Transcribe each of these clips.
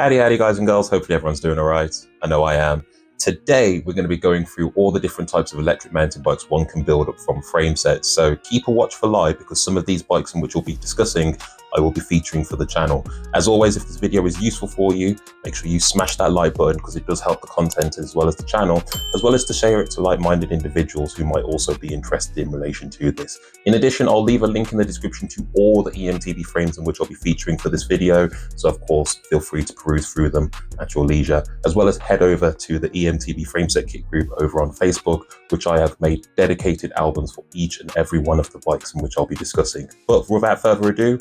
Howdy guys and girls, hopefully everyone's doing all right. I know I am. Today we're going to be going through all the different types of electric mountain bikes one can build up from Framesets. So keep a watchful eye because some of these bikes in which we'll be discussing I will be featuring for the channel. As always, if this video is useful for you, make sure you smash that like button because it does help the content as well as the channel, as well as to share it to like-minded individuals who might also be interested in relation to this. In addition, I'll leave a link in the description to all the EMTB frames in which I'll be featuring for this video. So of course, feel free to peruse through them at your leisure, as well as head over to the EMTB Frameset kit group over on Facebook, which I have made dedicated albums for each and every one of the bikes in which I'll be discussing. But without further ado,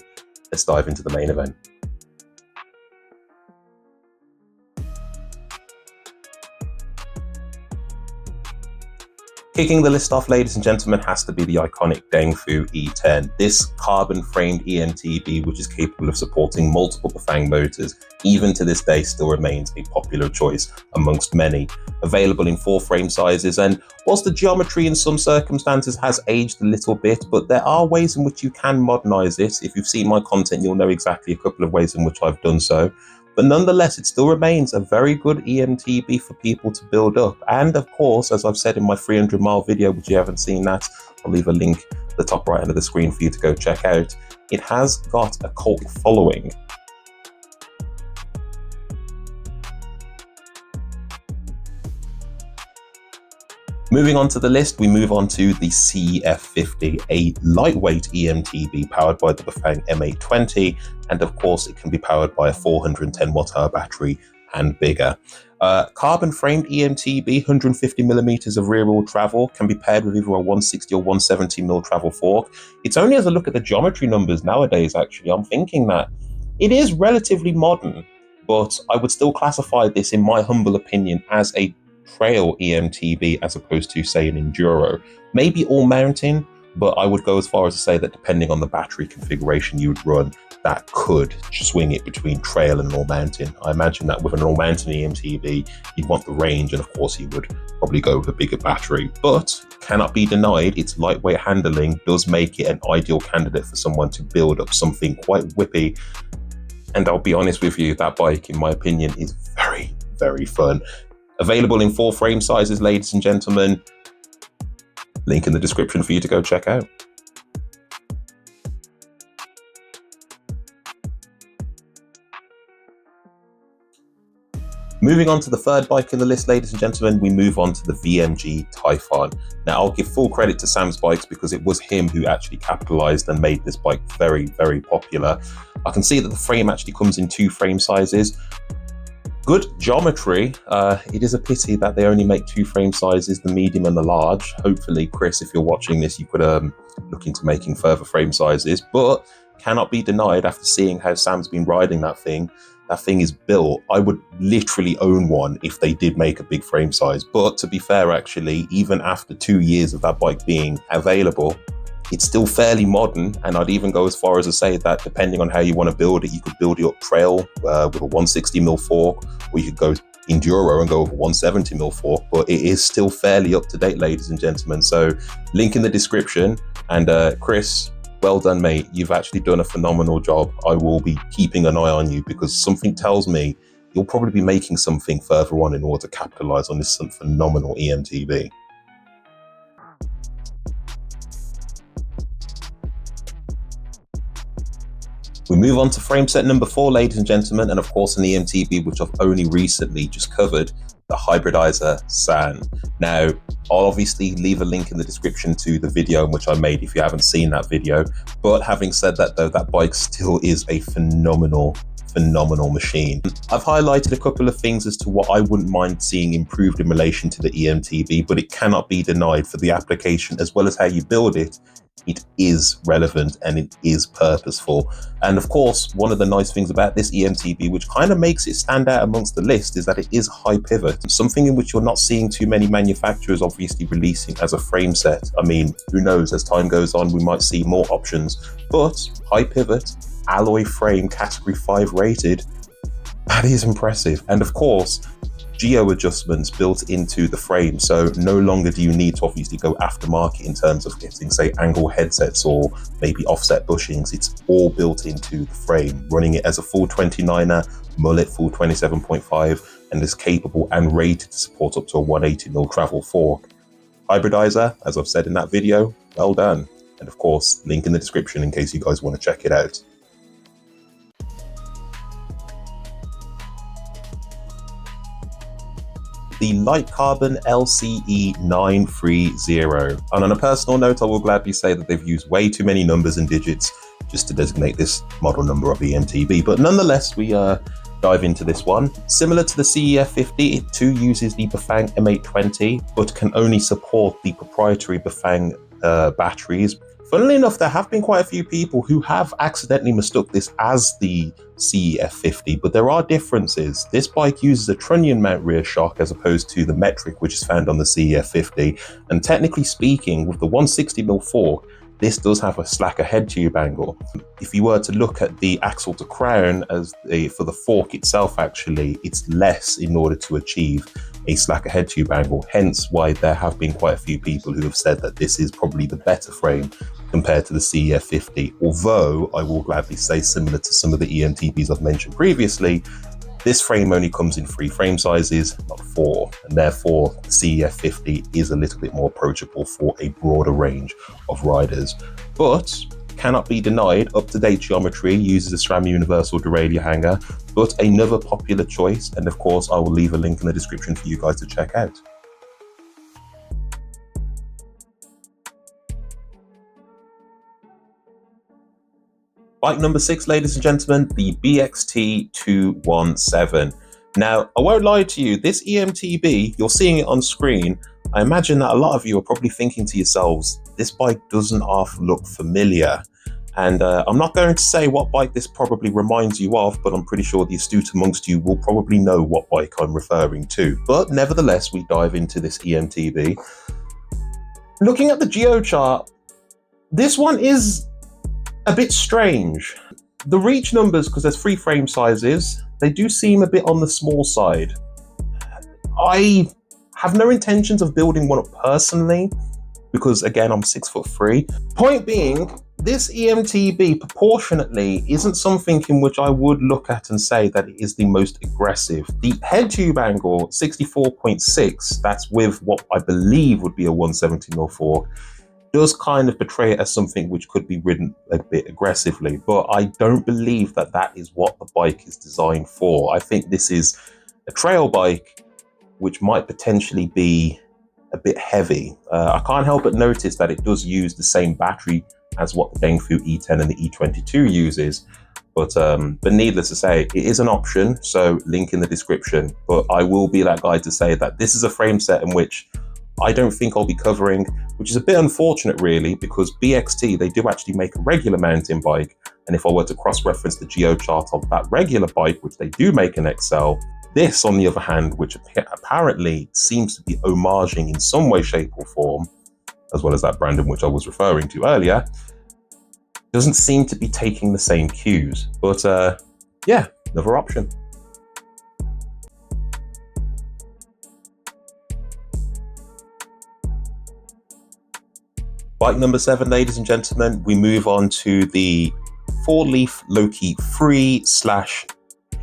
let's dive into the main event. Kicking the list off, ladies and gentlemen, has to be the iconic Dengfu E10. This carbon-framed EMTB, which is capable of supporting multiple Bafang motors, even to this day still remains a popular choice amongst many. Available in 4 frame sizes, and whilst the geometry in some circumstances has aged a little bit, but there are ways in which you can modernize it. If you've seen my content, you'll know exactly a couple of ways in which I've done so. But nonetheless, it still remains a very good EMTB for people to build up. And of course, as I've said in my 300-mile video, which you haven't seen that, I'll leave a link at the top right hand of the screen for you to go check out. It has got a cult following. Moving on to the list, we move on to the CF50, a lightweight EMTB powered by the Bafang M820, and of course it can be powered by a 410 watt-hour battery and bigger. Carbon-framed EMTB, 150 millimeters of rear-wheel travel, can be paired with either a 160 or 170 mil travel fork. It's only as I look at the geometry numbers nowadays, actually, I'm thinking that it is relatively modern, but I would still classify this, in my humble opinion, as a trail EMTB as opposed to, say, an enduro. Maybe all mountain, but I would go as far as to say that depending on the battery configuration you would run, that could swing it between trail and all mountain. I imagine that with an all mountain EMTB, you'd want the range, and of course you would probably go with a bigger battery. But cannot be denied, its lightweight handling does make it an ideal candidate for someone to build up something quite whippy. And I'll be honest with you, that bike, in my opinion, is very, very fun. Available in 4 frame sizes, ladies and gentlemen. Link in the description for you to go check out. Moving on to the third bike in the list, ladies and gentlemen, we move on to the VMG Typhon. Now, I'll give full credit to Sam's Bikes because it was him who actually capitalized and made this bike very, very popular. I can see that the frame actually comes in 2 frame sizes. Good geometry. It is a pity that they only make 2 frame sizes, the medium and the large. Hopefully, Chris, if you're watching this, you could look into making further frame sizes, but cannot be denied after seeing how Sam's been riding that thing. That thing is built. I would literally own one if they did make a big frame size. But to be fair, actually, even after 2 years of that bike being available, it's still fairly modern, and I'd even go as far as to say that depending on how you want to build it, you could build it up trail with a 160 mil fork, or you could go enduro and go with a 170 mil fork, but it is still fairly up to date, ladies and gentlemen. So link in the description, and Chris, well done, mate. You've actually done a phenomenal job. I will be keeping an eye on you because something tells me you'll probably be making something further on in order to capitalize on this phenomenal EMTB. We move on to frameset number 4, ladies and gentlemen, and of course an EMTB which I've only recently just covered, the Hybridizer Sann. Now, I'll obviously leave a link in the description to the video in which I made if you haven't seen that video, but having said that though, that bike still is a phenomenal machine. I've highlighted a couple of things as to what I wouldn't mind seeing improved in relation to the EMTB, but it cannot be denied for the application as well as how you build it. It is relevant and it is purposeful. And of course, one of the nice things about this EMTB, which kind of makes it stand out amongst the list, is that it is high pivot, something in which you're not seeing too many manufacturers obviously releasing as a frame set. I mean, who knows, as time goes on, we might see more options, but high pivot, alloy frame, category 5 rated, that is impressive. And of course, geo adjustments built into the frame, so no longer do you need to obviously go aftermarket in terms of getting, say, angle headsets or maybe offset bushings. It's all built into the frame, running it as a full 29er, mullet full 27.5, and is capable and rated to support up to a 180mm travel fork. Hybridizer, as I've said in that video, well done. And of course, link in the description in case you guys want to check it out. The light carbon LCE 930. And on a personal note, I will gladly say that they've used way too many numbers and digits just to designate this model number of EMTB. But nonetheless, we dive into this one. Similar to the CEF50, it too uses the Bafang M820, but can only support the proprietary Bafang batteries. Funnily enough, there have been quite a few people who have accidentally mistook this as the CEF50, but there are differences. This bike uses a trunnion mount rear shock as opposed to the metric which is found on the CEF50, and technically speaking, with the 160mm fork, this does have a slacker head tube angle. If you were to look at the axle to crown for the fork itself, actually, it's less in order to achieve a slacker head tube angle, hence why there have been quite a few people who have said that this is probably the better frame compared to the CEF50. Although I will gladly say, similar to some of the EMTBs I've mentioned previously, this frame only comes in 3 frame sizes, not 4, and therefore the CEF50 is a little bit more approachable for a broader range of riders. But cannot be denied, up-to-date geometry uses a SRAM universal derailleur hanger, but another popular choice, and of course I will leave a link in the description for you guys to check out. Bike number 6, ladies and gentlemen, the BXT 217. Now, I won't lie to you, this EMTB, you're seeing it on screen. I imagine that a lot of you are probably thinking to yourselves, this bike doesn't half look familiar. And I'm not going to say what bike this probably reminds you of, but I'm pretty sure the astute amongst you will probably know what bike I'm referring to. But nevertheless, we dive into this EMTB. Looking at the geo chart, this one is a bit strange. The reach numbers, because there's 3 frame sizes, they do seem a bit on the small side. I have no intentions of building one up personally, because again, I'm 6'3". Point being, this EMTB proportionately isn't something in which I would look at and say that it is the most aggressive. The head tube angle, 64.6, that's with what I believe would be a 170mm fork, does kind of portray it as something which could be ridden a bit aggressively, but I don't believe that that is what the bike is designed for. I think this is a trail bike which might potentially be a bit heavy. I can't help but notice that it does use the same battery as what the Dengfu E10 and the E82 uses, but needless to say, it is an option, so link in the description. But I will be that guy to say that this is a frame set in which I don't think I'll be covering, which is a bit unfortunate really, because BXT, they do actually make a regular mountain bike, and if I were to cross-reference the geo chart of that regular bike, which they do make an XL, this on the other hand, which apparently seems to be homaging in some way, shape or form, as well as that brand in which I was referring to earlier, doesn't seem to be taking the same cues. But yeah, another option. Bike number 7, ladies and gentlemen, we move on to the 4-leaf Loki Free /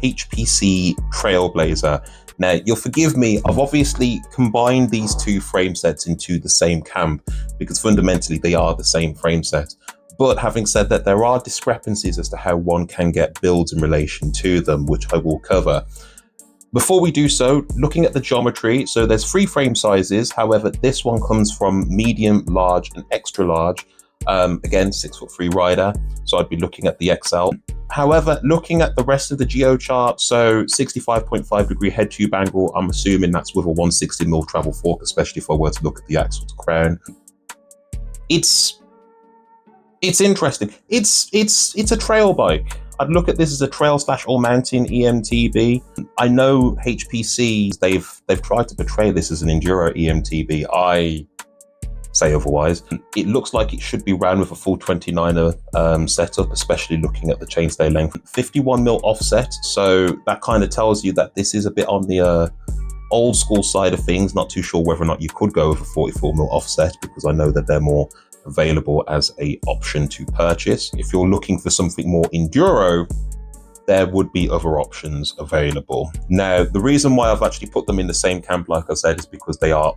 HPC Trailblazer. Now, you'll forgive me, I've obviously combined these 2 frame sets into the same camp because fundamentally they are the same frame set. But having said that, there are discrepancies as to how one can get builds in relation to them, which I will cover. Before we do so, looking at the geometry, so there's 3 frame sizes. However, this one comes from medium, large and extra large. Again, 6'3" rider, so I'd be looking at the XL. However, looking at the rest of the geo chart, so 65.5 degree head tube angle, I'm assuming that's with a 160mm travel fork, especially if I were to look at the axle to crown. It's interesting. It's a trail bike. I'd look at this as a trail / all-mountain EMTB. I know HPC, they've tried to portray this as an enduro EMTB. I say otherwise. It looks like it should be ran with a full 29er setup, especially looking at the chainstay length. 51mm offset, so that kind of tells you that this is a bit on old school side of things, not too sure whether or not you could go with a 44mm offset, because I know that they're more available as a option to purchase. If you're looking for something more enduro, there would be other options available. Now, the reason why I've actually put them in the same camp, like I said, is because they are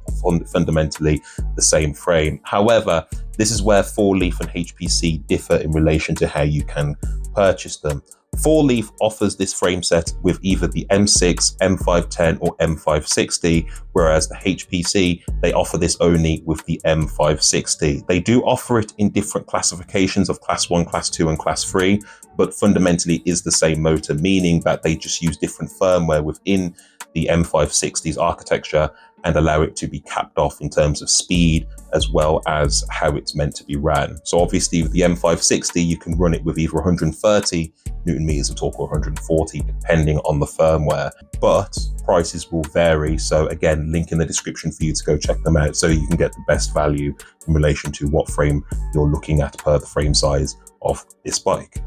fundamentally the same frame. However, this is where 4-leaf and HPC differ in relation to how you can purchase them. 4-leaf offers this frame set with either the M6, M510 or M560, whereas the HPC, they offer this only with the M560. They do offer it in different classifications of class 1, class 2 and class 3, but fundamentally is the same motor, meaning that they just use different firmware within the M560's architecture and allow it to be capped off in terms of speed as well as how it's meant to be ran. So obviously with the M560, you can run it with either 130 Newton meters of torque or 140, depending on the firmware, but prices will vary. So again, link in the description for you to go check them out so you can get the best value in relation to what frame you're looking at per the frame size of this bike.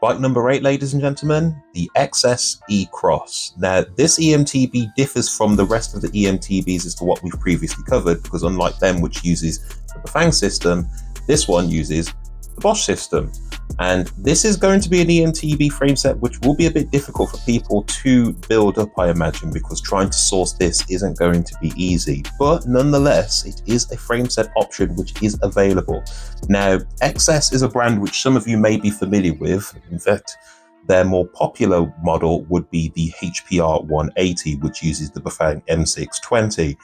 Bike number 8, ladies and gentlemen, the Exess E-Cross. Now, this EMTB differs from the rest of the EMTBs as to what we've previously covered, because unlike them, which uses the Bafang system, this one uses the Bosch system. And this is going to be an EMTB Frameset, which will be a bit difficult for people to build up, I imagine, because trying to source this isn't going to be easy. But nonetheless, it is a Frameset option which is available. Now, Exess is a brand which some of you may be familiar with. In fact, their more popular model would be the HPR 180, which uses the Bafang M620.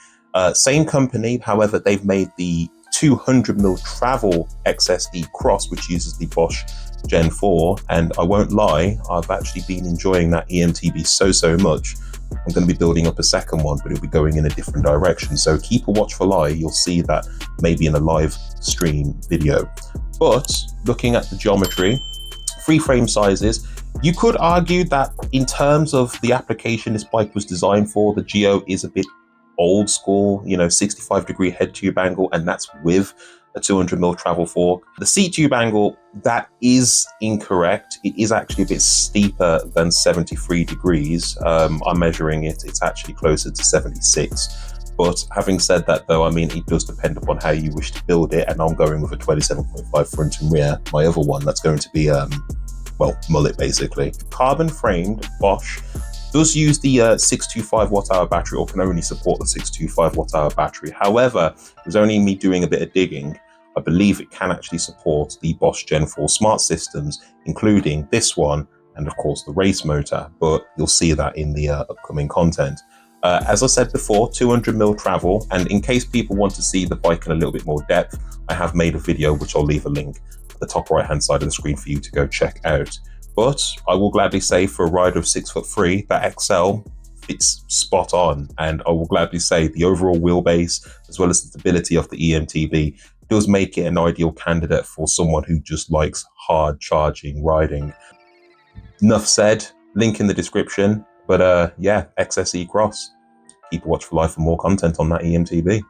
Same company, however, they've made the 200mm travel Exess E-Cross, which uses the Bosch Gen 4, and I won't lie, I've actually been enjoying that EMTB so much. I'm going to be building up a second one, but it'll be going in a different direction, so keep a watchful eye. You'll see that maybe in a live stream video. But looking at the geometry, 3 frame sizes, you could argue that in terms of the application this bike was designed for, the Geo is a bit old school, 65-degree head tube angle, and that's with a 200mm travel fork. The seat tube angle, that is incorrect. It is actually a bit steeper than 73 degrees. I'm measuring it, it's actually closer to 76. But having said that though, I mean, it does depend upon how you wish to build it, and I'm going with a 27.5 front and rear. My other one, that's going to be, mullet basically. Carbon framed Bosch does use the 625 watt-hour battery, or can only support the 625 watt-hour battery. However, there's only me doing a bit of digging. I believe it can actually support the Bosch Gen 4 smart systems, including this one, and of course the race motor, but you'll see that in the upcoming content. As I said before, 200mm travel, and in case people want to see the bike in a little bit more depth, I have made a video which I'll leave a link at the top right hand side of the screen for you to go check out. But I will gladly say, for a rider of 6'3", that XL fits spot on, and I will gladly say the overall wheelbase as well as the stability of the EMTB does make it an ideal candidate for someone who just likes hard charging riding. Enough said, link in the description, but yeah, Exess E-Cross. Keep a watchful eye for more content on that EMTB.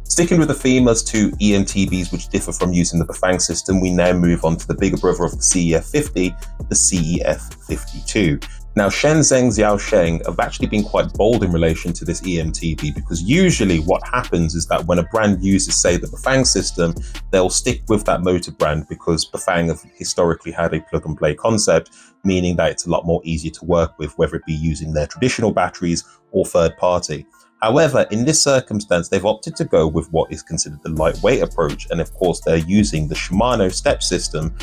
Sticking with the theme as to EMTBs which differ from using the Bafang system, we now move on to the bigger brother of the CEF50, the CEF52. Now, Shenzhen Xiaosheng have actually been quite bold in relation to this EMTB, because usually what happens is that when a brand uses, say, the Bafang system, they'll stick with that motor brand because Bafang have historically had a plug-and-play concept, meaning that it's a lot more easier to work with, whether it be using their traditional batteries or third-party. However, in this circumstance, they've opted to go with what is considered the lightweight approach, and of course they're using the Shimano step system,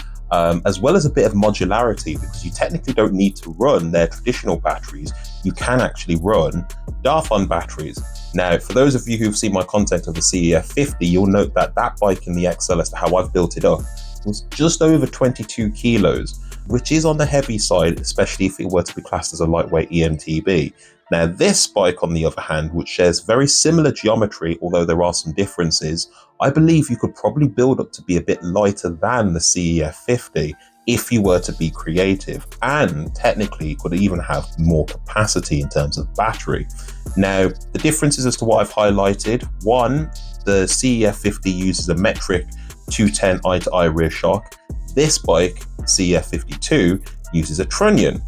as well as a bit of modularity, because you technically don't need to run their traditional batteries. You can actually run Typhon batteries. Now, for those of you who've seen my content of the CEF50, you'll note that that bike in the XL, as to how I've built it up, was just over 22 kilos, which is on the heavy side, especially if it were to be classed as a lightweight EMTB. Now, this bike, on the other hand, which shares very similar geometry, although there are some differences, I believe you could probably build up to be a bit lighter than the CEF50 if you were to be creative, and technically could even have more capacity in terms of battery. Now, the differences as to what I've highlighted: one, the CEF50 uses a metric 210 eye-to-eye rear shock. This bike, CEF52, uses a trunnion.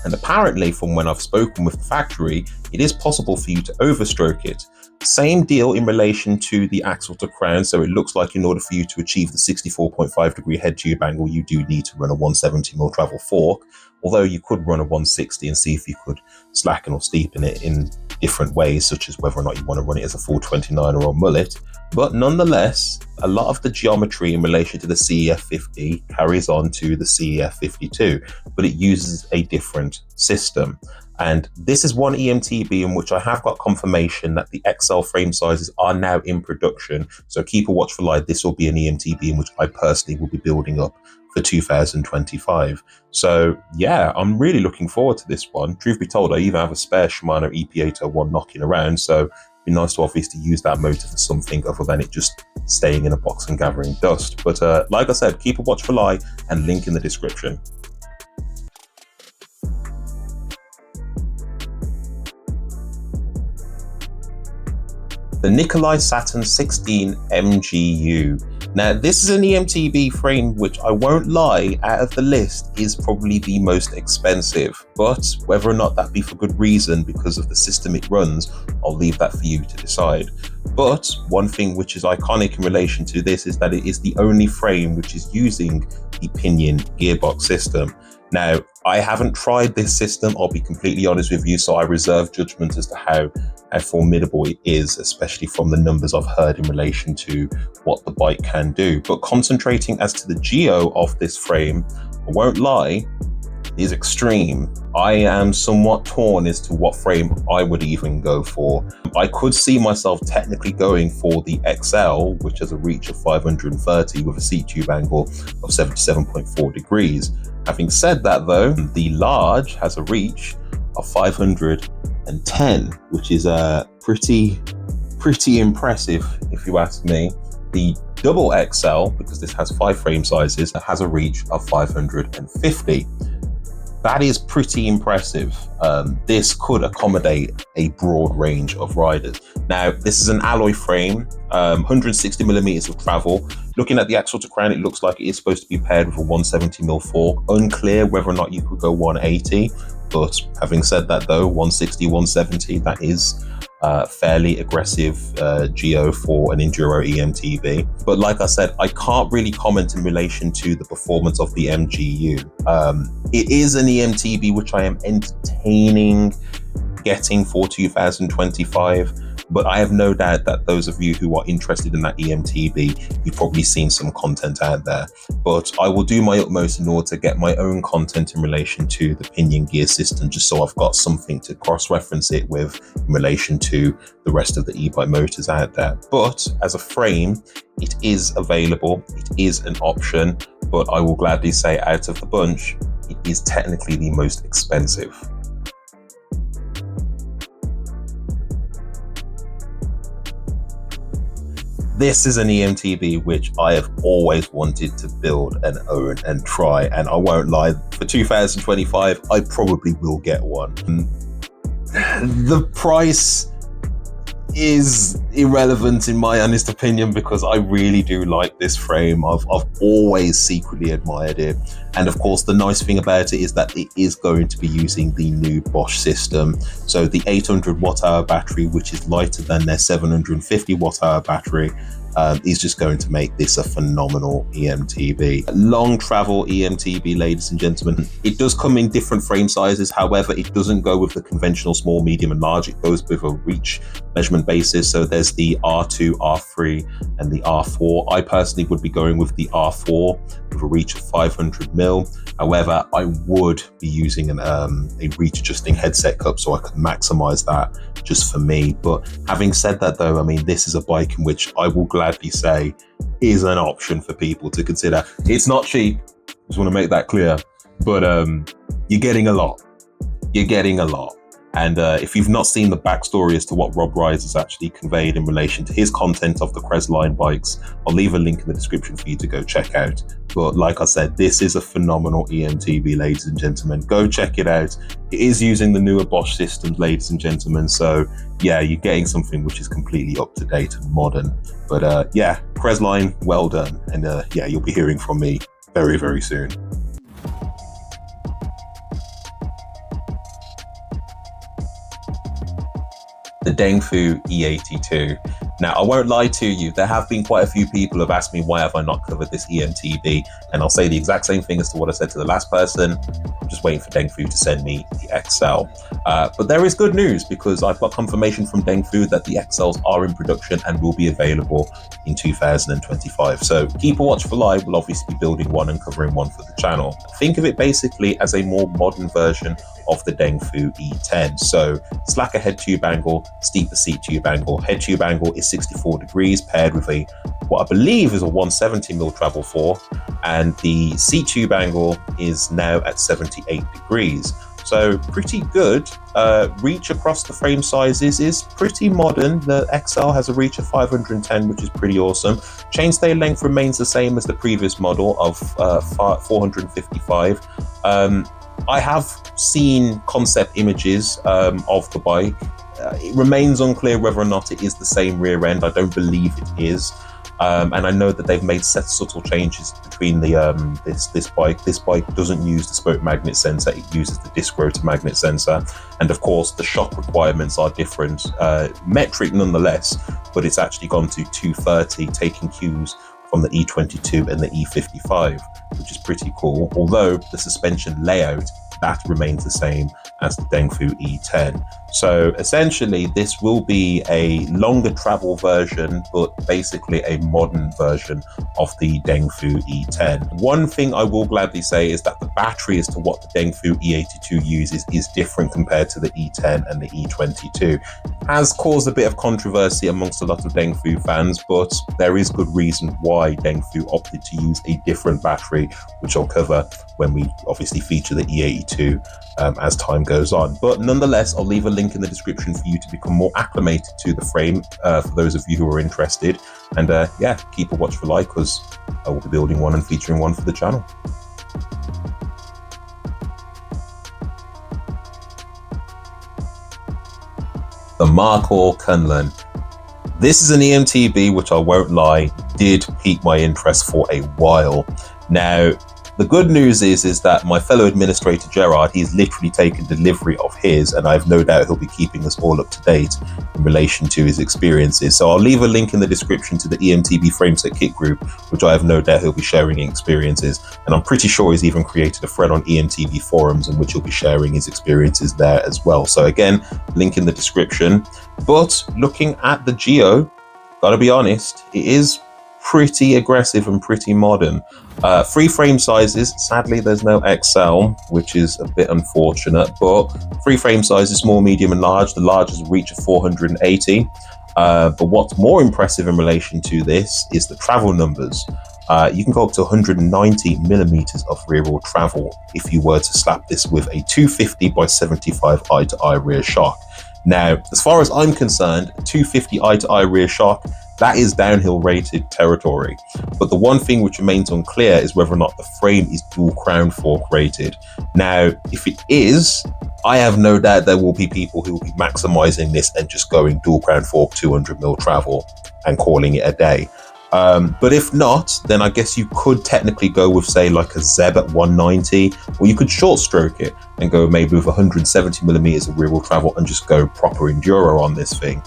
And apparently, from when I've spoken with the factory, it is possible for you to overstroke it. Same deal in relation to the axle to crown. So it looks like in order for you to achieve the 64.5 degree head tube angle, you do need to run a 170mm travel fork. Although you could run a 160 and see if you could slacken or steepen it in different ways, such as whether or not you want to run it as a full 29 or a mullet. But nonetheless, a lot of the geometry in relation to the CEF50 carries on to the CEF52, but it uses a different system. And this is one EMTB in which I have got confirmation that the XL frame sizes are now in production. So keep a watchful eye. This will be an EMTB in which I personally will be building up for 2025. So yeah, I'm really looking forward to this one. Truth be told, I even have a spare Shimano EP801 knocking around. So it'd be nice to obviously use that motor for something other than it just staying in a box and gathering dust. But like I said, keep a watchful eye and link in the description. The Nicolai Saturn 16 MGU. Now, this is an EMTB frame which, I won't lie, out of the list is probably the most expensive. But whether or not that be for good reason because of the system it runs, I'll leave that for you to decide. But one thing which is iconic in relation to this is that it is the only frame which is using the pinion gearbox system. Now, I haven't tried this system, I'll be completely honest with you, so I reserve judgment as to how formidable it is, especially from the numbers I've heard in relation to what the bike can do. But concentrating as to the geo of this frame, I won't lie, is extreme. I am somewhat torn as to what frame I would even go for. I could see myself technically going for the XL, which has a reach of 530 with a seat tube angle of 77.4 degrees. Having said that though, the large has a reach of 510, which is pretty impressive if you ask me. The double XL, because this has 5 frame sizes, has a reach of 550. That is pretty impressive. This could accommodate a broad range of riders. Now, this is an alloy frame, 160mm of travel. Looking at the axle to crown, it looks like it is supposed to be paired with a 170mm fork. Unclear whether or not you could go 180, but having said that though, 160, 170, that is fairly aggressive geo for an enduro EMTB. But like I said, I can't really comment in relation to the performance of the MGU. It is an EMTB which I am entertaining getting for 2025, but I have no doubt that those of you who are interested in that EMTB, you've probably seen some content out there. But I will do my utmost in order to get my own content in relation to the pinion gear system, just so I've got something to cross-reference it with in relation to the rest of the e-bike motors out there. But as a frame, it is available, it is an option, but I will gladly say out of the bunch, it is technically the most expensive. This is an EMTB which I have always wanted to build and own and try, and I won't lie, for 2025 I probably will get one. The price is irrelevant in my honest opinion, because I really do like this frame. I've always secretly admired it, and of course the nice thing about it is that it is going to be using the new Bosch system. So the 800 watt-hour battery, which is lighter than their 750 watt-hour battery, is just going to make this a phenomenal EMTB. Long travel EMTB, ladies and gentlemen. It does come in different frame sizes. However, it doesn't go with the conventional small, medium and large. It goes with a reach measurement basis. So there's the R2, R3 and the R4. I personally would be going with the R4 with a reach of 500mm. However, I would be using a reach adjusting headset cup so I can maximize that just for me. But having said that though, I mean, this is a bike in which I will gladly say is an option for people to consider. It's not cheap, just want to make that clear, but you're getting a lot. You're getting a lot. And if you've not seen the backstory as to what Rob Rise has actually conveyed in relation to his content of the Crestline bikes, I'll leave a link in the description for you to go check out. But like I said, this is a phenomenal EMTB, ladies and gentlemen. Go check it out. It is using the newer Bosch systems, ladies and gentlemen. So yeah, you're getting something which is completely up to date and modern. But yeah, Crestline, well done. And yeah, you'll be hearing from me very, very soon. The Dengfu E82. Now, I won't lie to you, there have been quite a few people who have asked me why have I not covered this EMTB, and I'll say the exact same thing as to what I said to the last person. I'm just waiting for Dengfu to send me the XL. But there is good news, because I've got confirmation from Dengfu that the XLs are in production and will be available in 2025. So keep a watchful eye. We'll obviously be building one and covering one for the channel. Think of it basically as a more modern version of the Dengfu E10. So slacker head tube angle, steeper seat tube angle. Head tube angle is 64 degrees paired with a, what I believe is a 170mm travel fork, and the seat tube angle is now at 78 degrees. So pretty good. Reach across the frame sizes is pretty modern. The XL has a reach of 510, which is pretty awesome. Chainstay length remains the same as the previous model of 455. I have seen concept images of the bike. It remains unclear whether or not it is the same rear end. I don't believe it is. And I know that they've made subtle changes between the this bike. This bike doesn't use the spoke magnet sensor, it uses the disc rotor magnet sensor. And of course, the shock requirements are different, metric nonetheless, but it's actually gone to 230, taking cues from the E22 and the E55, which is pretty cool. Although the suspension layout, that remains the same as the Dengfu E10. So essentially, this will be a longer travel version, but basically a modern version of the Dengfu E10. One thing I will gladly say is that the battery as to what the Dengfu E82 uses is different compared to the E10 and the E22. Has caused a bit of controversy amongst a lot of Dengfu fans, but there is good reason why Dengfu opted to use a different battery, which I'll cover when we obviously feature the E82 as time goes on. But nonetheless, I'll leave a link in the description for you to become more acclimated to the frame for those of you who are interested. And yeah, keep a watchful eye, because I will be building one and featuring one for the channel. The Markhor Kunlun. This is an EMTB which, I won't lie, did pique my interest for a while. Now, the good news is that my fellow administrator Gerard, he's literally taken delivery of his, and I have no doubt he'll be keeping us all up to date in relation to his experiences. So I'll leave a link in the description to the EMTB Frameset kit group, which I have no doubt he'll be sharing experiences. And I'm pretty sure he's even created a thread on EMTB forums in which he'll be sharing his experiences there as well. So again, link in the description. But looking at the Geo, gotta be honest, it is pretty aggressive and pretty modern. 3 frame sizes. Sadly, there's no XL, which is a bit unfortunate, but 3 frame sizes, small, medium and large. The large has a reach of 480. But what's more impressive in relation to this is the travel numbers. You can go up to 190 millimeters of rear wheel travel if you were to slap this with a 250 by 75 eye-to-eye rear shock. Now, as far as I'm concerned, 250 eye-to-eye rear shock, that is downhill rated territory. But the one thing which remains unclear is whether or not the frame is dual crown fork rated. Now, if it is, I have no doubt there will be people who will be maximizing this and just going dual crown fork 200mm travel and calling it a day. But if not, then I guess you could technically go with, say, like a Zeb at 190, or you could short stroke it and go maybe with 170mm of rear wheel travel and just go proper enduro on this thing.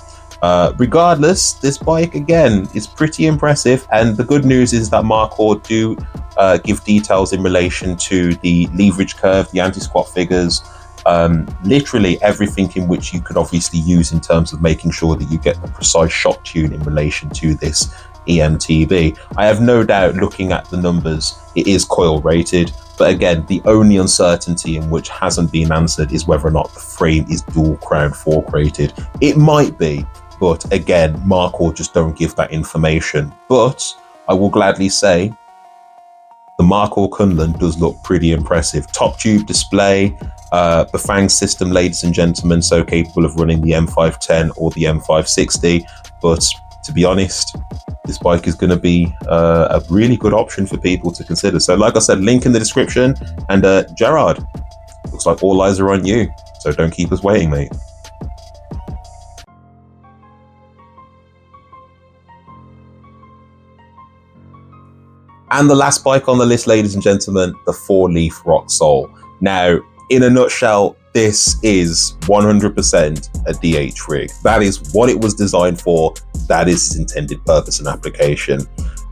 Regardless, this bike again is pretty impressive, and the good news is that Markhor do give details in relation to the leverage curve, the anti-squat figures, literally everything in which you could obviously use in terms of making sure that you get the precise shock tune in relation to this EMTB. I have no doubt, looking at the numbers, it is coil rated, but again, the only uncertainty in which hasn't been answered is whether or not the frame is dual crown fork rated. It might be, but again, Markhor just don't give that information. But I will gladly say the Markhor Kunlun does look pretty impressive. Top tube display, Bafang system, ladies and gentlemen, so capable of running the M510 or the M560. But to be honest, this bike is going to be a really good option for people to consider. So like I said, link in the description. And Gerard, looks like all eyes are on you. So don't keep us waiting, mate. And the last bike on the list, ladies and gentlemen, the 4-leaf Rocksoul. Now, in a nutshell, this is 100% a DH rig. That is what it was designed for. That is its intended purpose and application.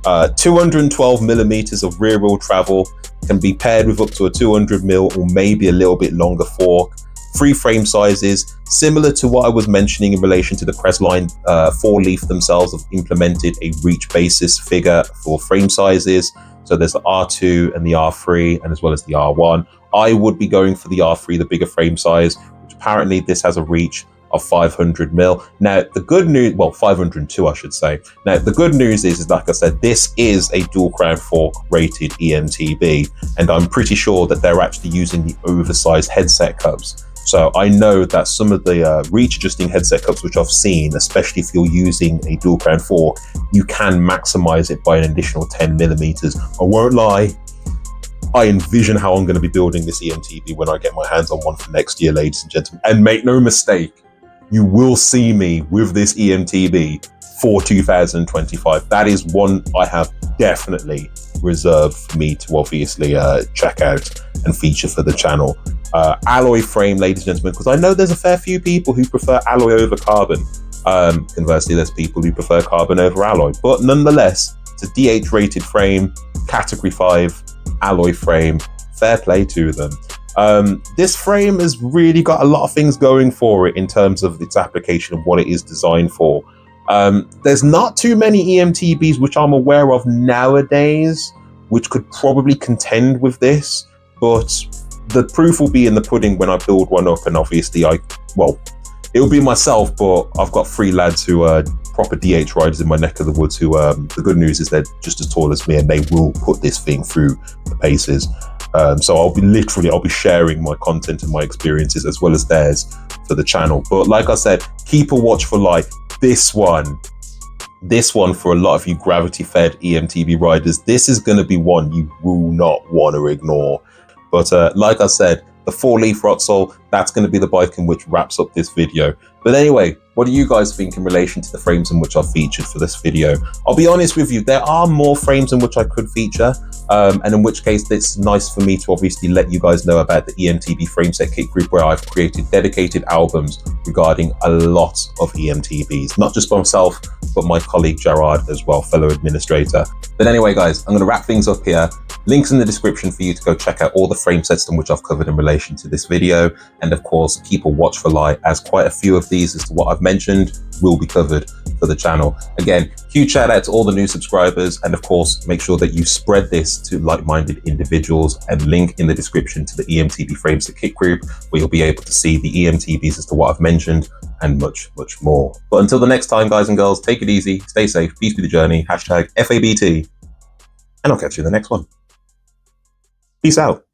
212 millimeters of rear wheel travel, can be paired with up to a 200 mil or maybe a little bit longer fork. 3 frame sizes, similar to what I was mentioning in relation to the Crestline 4-leaf themselves, have implemented a reach basis figure for frame sizes. So there's the R2 and the R3, and as well as the R1. I would be going for the R3, the bigger frame size, which apparently this has a reach of 500 mil. Now, the good news, well, 502, I should say. Now, the good news is like I said, this is a dual crown fork rated EMTB, and I'm pretty sure that they're actually using the oversized headset cups. So I know that some of the reach adjusting headset cups, which I've seen, especially if you're using a dual crown fork, you can maximize it by an additional 10 millimeters. I won't lie, I envision how I'm going to be building this EMTB when I get my hands on one for next year, ladies and gentlemen. And make no mistake, you will see me with this EMTB for 2025. That is one I have definitely reserved for me to obviously check out and feature for the channel. Alloy frame, ladies and gentlemen, because I know there's a fair few people who prefer alloy over carbon. Conversely, there's people who prefer carbon over alloy. But nonetheless, it's a DH rated frame, category 5 alloy frame. Fair play to them. This frame has really got a lot of things going for it in terms of its application of what it is designed for. There's not too many EMTBs which I'm aware of nowadays which could probably contend with this, but the proof will be in the pudding when I build one up. And obviously it'll be myself, but I've got 3 lads who are proper DH riders in my neck of the woods who, the good news is they're just as tall as me and they will put this thing through the paces. So I'll be sharing my content and my experiences as well as theirs for the channel. But like I said, keep a watchful eye. This one for a lot of you gravity fed EMTB riders, this is going to be one you will not want to ignore. But like I said, the 4-leaf Rocksoul, that's going to be the bike in which wraps up this video. But anyway, what do you guys think in relation to the frames in which I've featured for this video? I'll be honest with you, there are more frames in which I could feature, and in which case it's nice for me to obviously let you guys know about the EMTB Frameset kit group, where I've created dedicated albums regarding a lot of EMTBs, not just by myself, but my colleague Gerard as well, fellow administrator. But anyway, guys, I'm going to wrap things up here. Links in the description for you to go check out all the frame sets in which I've covered in relation to this video. And of course, keep a watchful eye, as quite a few of these as to what I've mentioned will be covered for the channel. Again, huge shout out to all the new subscribers. And of course, make sure that you spread this to like-minded individuals, and link in the description to the EMTB Frameset kit group, where you'll be able to see the EMTBs as to what I've mentioned and much, much more. But until the next time, guys and girls, take it easy, stay safe, peace be the journey, #FABT, and I'll catch you in the next one. Peace out.